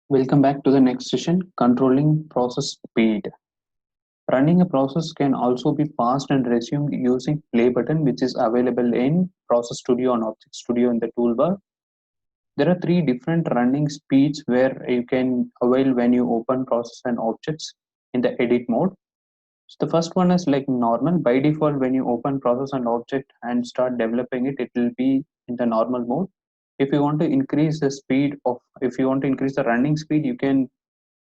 Welcome back to the next session, controlling process speed. Running a process can also be paused and resumed using play button, which is available in Process Studio and Object Studio in the toolbar. There are three different running speeds where you can avail when you open process and objects in the edit mode. So the first one is like normal. By default, when you open process and object and start developing it, it will be in the normal mode. If you want to increase the speed of, if you want to increase the running speed, you can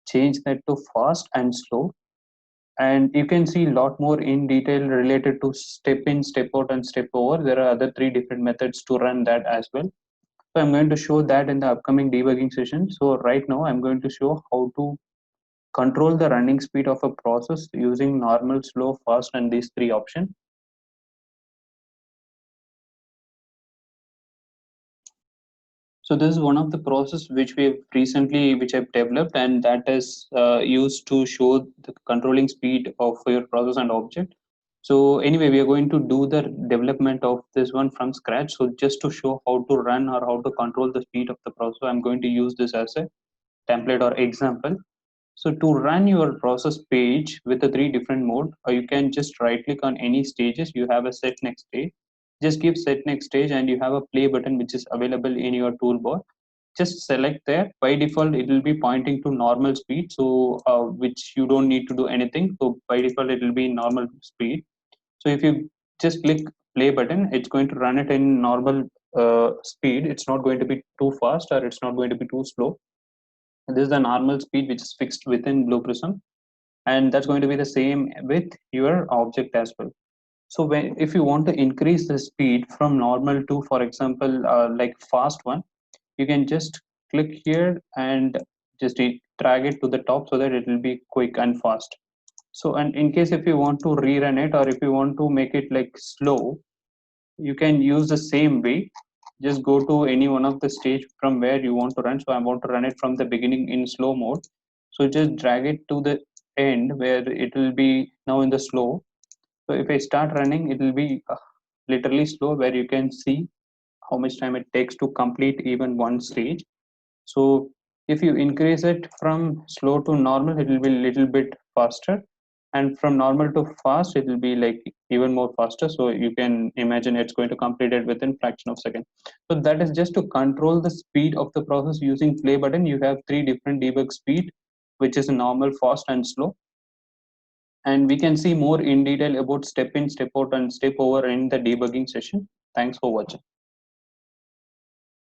change that to fast and slow, and you can see a lot more in detail related to step in, step out, and step over. There are other three different methods to run that as well. So I'm going to show that in the upcoming debugging session. So right now I'm going to show how to control the running speed of a process using normal, slow, fast, and these three options. So this is one of the process which which I've developed, and that is used to show the controlling speed of your process and object. So anyway, we are going to do the development of this one from scratch. So just to show how to run or how to control the speed of the process, I'm going to use this as a template or example. So to run your process page with the three different mode, you can just right click on any stages. You have a set next stage. Just give set next stage and you have a play button which is available in your toolbar. Just select there. By default, it will be pointing to normal speed. So which you don't need to do anything. So by default, it will be normal speed. So if you just click play button, it's going to run it in normal speed. It's not going to be too fast or it's not going to be too slow. This is the normal speed which is fixed within Blue Prism, and that's going to be the same with your object as well. So when if you want to increase the speed from normal to, for example, like fast one, you can just click here and just drag it to the top so that it will be quick and fast. So, and in case if you want to rerun it or if you want to make it like slow, you can use the same way. Just go to any one of the stage from where you want to run. So I want to run it from the beginning in slow mode. So just drag it to the end where it will be now in the slow. So if I start running, it will be literally slow, where you can see how much time it takes to complete even one stage. So if you increase it from slow to normal, it will be a little bit faster, and from normal to fast, it will be like even more faster. So you can imagine it's going to complete it within fraction of second. So that is just to control the speed of the process using play button. You have three different debug speed, which is normal, fast, and slow. And we can see more in detail about step in, step out, and step over in the debugging session. Thanks for watching.